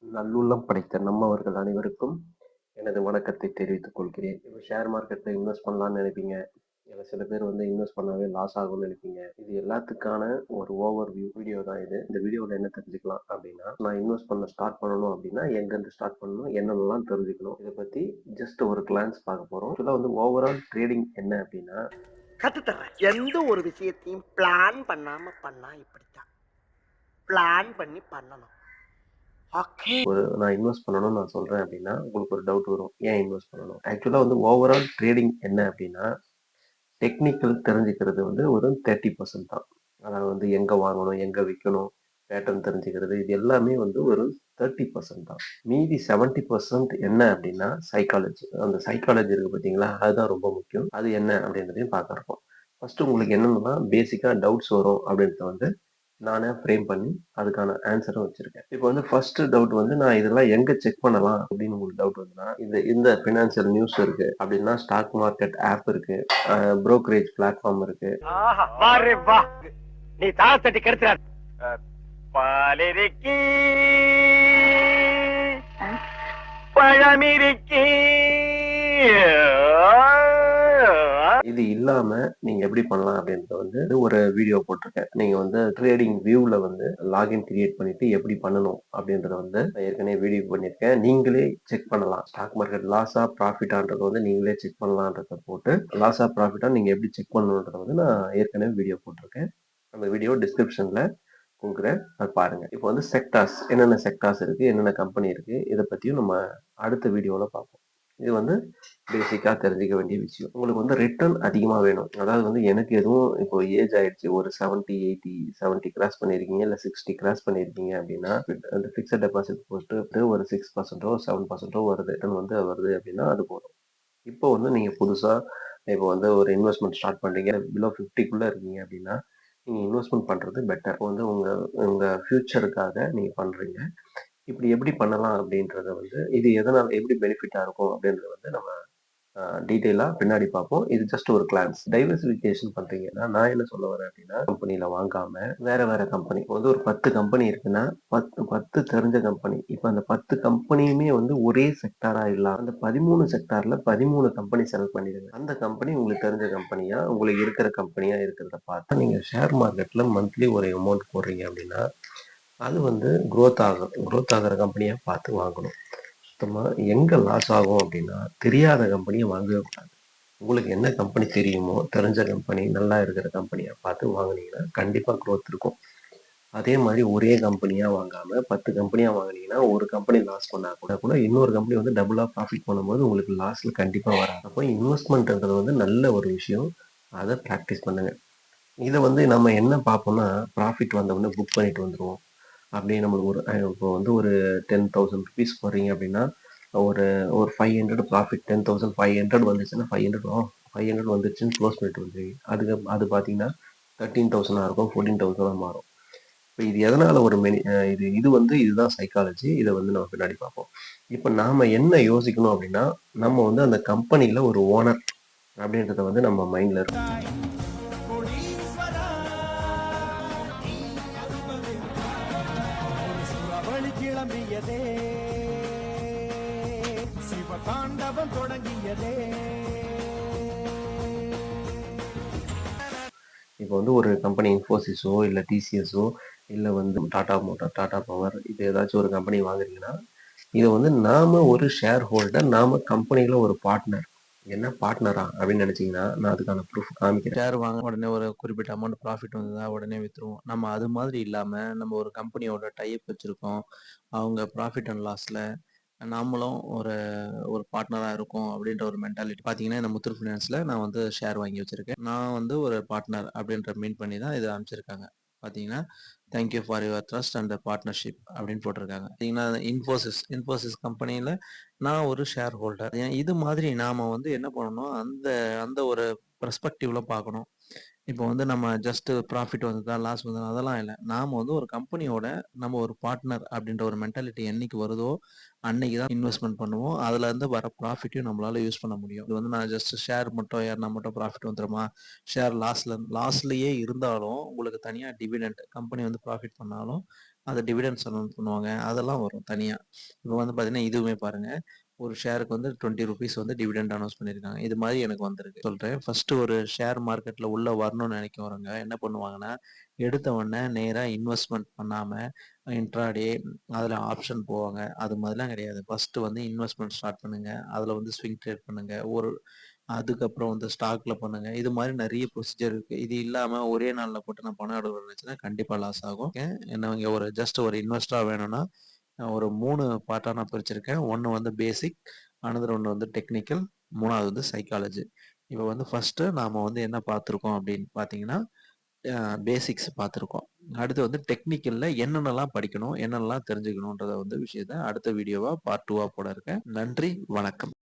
நல்லுள்ளம் படைத்த நம்மவர்கள் அனைவருக்கும் எனது வணக்கத்தை தெரிவித்துக் கொள்கிறேன். இப்போ ஷேர் மார்க்கெட்ல இன்வெஸ்ட் பண்ணலாம்னு நினைப்பீங்க. இல்ல சில பேர் வந்து இன்வெஸ்ட் பண்ணாவே லாஸ் ஆகும்னு நினைப்பீங்க. இது எல்லாத்துக்கான ஒரு ஓவர் வியூ வீடியோ தான் இது. இந்த வீடியோல என்ன தெரிஞ்சுக்கலாம் அப்படின்னா, நான் இன்வெஸ்ட் பண்ண ஸ்டார்ட் பண்ணணும் அப்படின்னா எங்கேருந்து ஸ்டார்ட் பண்ணணும், என்னென்னலாம் தெரிஞ்சுக்கணும், இதை பத்தி ஜஸ்ட் ஒரு கிளான்ஸ் பார்க்க போறோம். ஆக்சுவலா வந்து ஓவரால் ட்ரேடிங் என்ன அப்படின்னா, கத்துத்தர்றேன். எந்த ஒரு விஷயத்தையும் பிளான் பண்ணாம பண்ணா இப்படித்தான். பிளான் பண்ணி பண்ணணும். ஓகே. நான் இன்வெஸ்ட் பண்ணணும்னு நான் சொல்றேன் அப்படின்னா உங்களுக்கு ஒரு டவுட் வரும். ஏன் இன்வெஸ்ட் பண்ணணும்? ஆக்சுவலா வந்து ஓவரால் ட்ரேடிங் என்ன அப்படின்னா, டெக்னிக்கல் தெரிஞ்சுக்கிறது வந்து ஒரு 30% தான். அதாவது வந்து எங்க வாங்கணும், எங்க விற்கணும், பேட்டர்ன் தெரிஞ்சுக்கிறது இது எல்லாமே வந்து ஒரு 30% தான். மீதி 70% என்ன அப்படின்னா சைக்காலஜி. அந்த சைக்காலஜி இருக்கு பார்த்தீங்களா, அதுதான் ரொம்ப முக்கியம். அது என்ன அப்படின்றதையும் பார்க்க இருக்கோம். ஃபர்ஸ்ட் உங்களுக்கு என்னென்னா பேசிக்கா டவுட்ஸ் வரும் அப்படின்றத வந்து நானே ஃப்ரேம் பண்ணி அதுக்கான ஆன்சரும் வச்சிருக்கேன். இப்போ வந்து ஃபர்ஸ்ட் டவுட் வந்து நான் இதெல்லாம் எங்க செக் பண்ணலாம் அப்படின்னு உங்களுக்கு டவுட் வந்துன்னா, இந்த ஃபினான்சியல் நியூஸ் இருக்கு அப்படின்னா ஸ்டாக் மார்க்கெட் ஆப் இருக்கு, புரோக்கரேஜ் பிளாட்ஃபார்ம் இருக்கு. ஆஹா, வாரே வா. நீ தாளத்தட்டி கெடுத்துறாத. பாலிருக்கி பழமிருக்கி. இது இல்லாம நீங்க எப்படி பண்ணலாம் அப்படின்றத வந்து ஒரு வீடியோ போட்டிருக்கேன். நீங்க வந்து ட்ரேடிங் வியூல வந்து லாகின் கிரியேட் பண்ணிட்டு எப்படி பண்ணணும் அப்படின்றத வந்து நான் ஏற்கனவே வீடியோ பண்ணியிருக்கேன். நீங்களே செக் பண்ணலாம். ஸ்டாக் மார்க்கெட் லாஸா ப்ராஃபிட்டான்றத வந்து நீங்களே செக் பண்ணலான்றத போட்டு லாஸா ப்ராஃபிட்டா நீங்க எப்படி செக் பண்ணணுன்றத வந்து நான் ஏற்கனவே வீடியோ போட்டிருக்கேன். அந்த வீடியோ டிஸ்கிரிப்ஷன்ல கொடுக்குறேன், அது பாருங்க. இப்போ வந்து செக்டார்ஸ் என்னென்ன செக்டார்ஸ் இருக்கு, என்னென்ன கம்பெனி இருக்கு, இதை பத்தியும் நம்ம அடுத்த வீடியோல பார்ப்போம். இது வந்து பேசிக்கா தெரிஞ்சுக்க வேண்டிய விஷயம். உங்களுக்கு வந்து ரிட்டர்ன் அதிகமா வேணும். அதாவது வந்து எனக்கு எதுவும் இப்போ ஏஜ் ஆயிடுச்சு, ஒரு 70, 80, 70 கிராஸ் பண்ணியிருக்கீங்க, இல்ல 60 கிராஸ் பண்ணியிருக்கீங்க அப்படின்னா அந்த ஃபிக்ஸட் டெபாசிட் போட்டு ஒரு 6%ஓ 7%ஓ வருது, ரிட்டர்ன் வந்து வருது அப்படின்னா அது போதும். இப்போ வந்து நீங்க புதுசா இப்போ வந்து ஒரு இன்வெஸ்ட்மெண்ட் ஸ்டார்ட் பண்றீங்க, பிலோ 50க்குள்ள இருக்கீங்க அப்படின்னா நீங்க இன்வெஸ்ட்மெண்ட் பண்றது பெட்டர். வந்து உங்க உங்க ஃபியூச்சருக்காக நீங்க பண்றீங்க. இப்படி எப்படி பண்ணலாம் அப்படின்றத வந்து இது எதனால எப்படி பெனிஃபிட்டா இருக்கும் அப்படின்றத வந்து நம்ம டீட்டெயிலா பின்னாடி பார்ப்போம். இது ஜஸ்ட் ஒரு கிளான்ஸ். டைவர்சிஃபிகேஷன் பண்றீங்கன்னா நான் என்ன சொல்ல வரேன் அப்படின்னா, கம்பெனில வாங்காம வேற வேற கம்பெனி வந்து ஒரு 10 கம்பெனி இருக்குன்னா 10 தெரிஞ்ச கம்பெனி. இப்ப அந்த 10 கம்பெனியுமே வந்து ஒரே செக்டாரா இல்லாம அந்த 13 செக்டார்ல 13 கம்பெனி செலக்ட் பண்ணிடுங்க. அந்த கம்பெனி உங்களுக்கு தெரிஞ்ச கம்பெனியா, உங்களுக்கு இருக்கிற கம்பெனியா இருக்கிறத பார்த்து நீங்க ஷேர் மார்க்கெட்ல மந்த்லி ஒரு அமௌண்ட் போடுறீங்க அப்படின்னா அது வந்து growth ஆகுற கம்பெனியா பார்த்து வாங்கணும். சுத்தமா எங்க லாஸ் ஆகும் அப்படின்னா தெரியாத கம்பெனியை வாங்கவே கூடாது. உங்களுக்கு என்ன கம்பெனி தெரியுமோ, தெரிஞ்ச கம்பெனி, நல்லா இருக்கிற கம்பெனியா பார்த்து வாங்குனீங்கன்னா கண்டிப்பா growth இருக்கும். அதே மாதிரி ஒரே கம்பெனியா வாங்காம 10 கம்பெனியா வாங்குனீங்கன்னா ஒரு கம்பெனி லாஸ் பண்ணா கூட இன்னொரு கம்பெனி வந்து டபுளா ப்ராஃபிட் பண்ணும்போது உங்களுக்கு லாஸ்ல கண்டிப்பா வராது. அப்போ இன்வெஸ்ட்மெண்ட்ன்றது வந்து நல்ல ஒரு விஷயம். அதை ப்ராக்டிஸ் பண்ணுங்க. இதை வந்து நம்ம என்ன பார்ப்போம்னா ப்ராஃபிட் வந்தவுடனே புக் பண்ணிட்டு வந்துருவோம். அப்படியே நம்மளுக்கு ஒரு இப்போ வந்து ஒரு 10,000 ருபீஸ் போடுறீங்க அப்படின்னா ஒரு ஒரு 500 ப்ராஃபிட் 10,500 வந்துச்சுன்னா 500 வந்துச்சுன்னு க்ளோஸ் பண்ணிட்டு வந்துருவீங்க. அது பார்த்தீங்கன்னா 13,000 இருக்கும், 14,000 மாறும். இப்போ இது எதனால ஒரு இது வந்து இதுதான் சைக்காலஜி. இதை வந்து நம்ம பின்னாடி பார்ப்போம். இப்போ நாம என்ன யோசிக்கணும் அப்படின்னா, நம்ம வந்து அந்த கம்பெனில ஒரு ஓனர் அப்படின்றத வந்து நம்ம மைண்ட்ல இருக்கும். கிளம்பியதே சிவதாண்டவம் தொடங்கியதே. இப்போ வந்து ஒரு கம்பெனி இன்ஃபோசிஸோ இல்ல டிசிஎஸோ இல்ல வந்து டாடா மோட்டார், டாடா பவர் இது ஏதாச்சும் ஒரு கம்பெனி வாங்குறீங்கன்னா இதை வந்து நாம ஒரு ஷேர் ஹோல்டர், நாம கம்பெனில ஒரு பார்ட்னர். என்ன பார்ட்னரா அப்படின்னு நினைச்சீங்கன்னா நான் அதுக்கான ப்ரூஃப் காமிக்கிறேன். ஷேர் வாங்க உடனே ஒரு குறிப்பிட்ட அமௌண்ட் ப்ராஃபிட் வந்ததா உடனே வித்துருவோம். நம்ம அது மாதிரி இல்லாம நம்ம ஒரு கம்பெனியோட டைப் வச்சிருக்கோம். அவங்க ப்ராஃபிட் அண்ட் லாஸ்ல நாமளும் ஒரு ஒரு பார்ட்னரா இருக்கோம் அப்படின்ற ஒரு மென்டாலிட்டி. பாத்தீங்கன்னா இந்த முத்தூட் ஃபினான்ஸ்ல நான் வந்து ஷேர் வாங்கி வச்சிருக்கேன். நான் வந்து ஒரு பார்ட்னர் அப்படின்ற மீன் பண்ணி தான் இதை அமைச்சிருக்காங்க. பாத்தீங்கன்னா thank you for your trust and partnership அப்படின்னு போட்டிருக்காங்க. பாத்தீங்கன்னா இன்ஃபோசிஸ் கம்பெனியில நான் ஒரு ஷேர் ஹோல்டர். இது மாதிரி நாம வந்து என்ன பண்ணணும், அந்த அந்த ஒரு பெர்ஸ்பெக்டிவ்ல பார்க்கணும். இப்போ வந்து நம்ம ஜஸ்ட் ப்ராஃபிட் வந்ததா, லாஸ் வந்ததா அதெல்லாம் இல்ல. நாம வந்து ஒரு கம்பெனியோட நம்ம ஒரு பார்ட்னர் அப்படின்ற ஒரு மென்டாலிட்டி என்னைக்கு வருதோ, அன்னைக்கு தான் இன்வெஸ்ட்மெண்ட் பண்ணுவோம். அதுல இருந்து வர ப்ராஃபிட்டையும் நம்மளால யூஸ் பண்ண முடியும். இது வந்து நான் ஜஸ்ட் ஷேர் மட்டும் ஏறுனா மட்டும் ப்ராஃபிட் வந்துருமா? ஷேர் லாஸ்லயே இருந்தாலும் உங்களுக்கு தனியா டிவிடெண்ட் கம்பெனி வந்து ப்ராஃபிட் பண்ணாலும் அத டிவிடெண்ட்ஸ் அனௌன்ஸ் பண்ணுவாங்க. அதெல்லாம் வரும் தனியா. இப்ப வந்து பார்த்தீங்கன்னா, இதுவுமே பாருங்க. ஒரு ஷேருக்கு வந்து ₹20 வந்து டிவிடெண்ட் அனௌன்ஸ் பண்ணியிருக்காங்க. இது மாரி எனக்கு வந்திருக்கு. சொல்றேன். ஃபர்ஸ்ட்டு ஒரு ஷேர் மார்க்கெட்ல உள்ள வரணும்னு நெனைக்கிறவங்க என்ன பண்ணுவாங்கன்னா, எடுத்த உடனே நேரா இன்வெஸ்ட்மென்ட் பண்ணாம இன்ட்ராடே அதுல ஆப்ஷன் போவாங்க. அது மாதிரிலாம் கிடையாது. ஃபர்ஸ்ட்டு வந்து இன்வெஸ்ட்மென்ட் ஸ்டார்ட் பண்ணுங்க. அதுல வந்து ஸ்விங் ட்ரேட் பண்ணுங்க. அதுக்கப்புறம் வந்து ஸ்டாக்ல பண்ணுங்க. இது மாரி நெறைய ப்ரொசீஜர் இருக்கு. இது இல்லாம ஒரே நாள்ல போட்டு நான் பணம் எடுக்கணும்னு நெனச்சேன்னா கண்டிப்பா லாஸ் ஆகும். நீங்க ஒரு ஜஸ்ட் ஒரு இன்வெஸ்டரா வேணும்னா, ஒரு 3 பார்ட்டா நான் பிரிச்சிருக்கேன். ஒண்ணு வந்து பேசிக், அனதர் ஒண்ணு வந்து டெக்னிக்கல், 3வது வந்து சைக்காலஜி. இப்ப வந்து ஃபர்ஸ்ட்டு நாம வந்து என்ன பார்த்திருக்கோம் அப்படின்னு பார்த்தீங்கன்னா, பேசிக்ஸ் பார்த்திருக்கோம். அடுத்து வந்து டெக்னிக்கல்ல என்னென்னலாம் படிக்கணும், என்னென்னலாம் தெரிஞ்சுக்கணும்ன்றத வந்து விஷயத்த அடுத்த வீடியோவா பார்ட் 2வா போட இருக்கேன். நன்றி, வணக்கம்.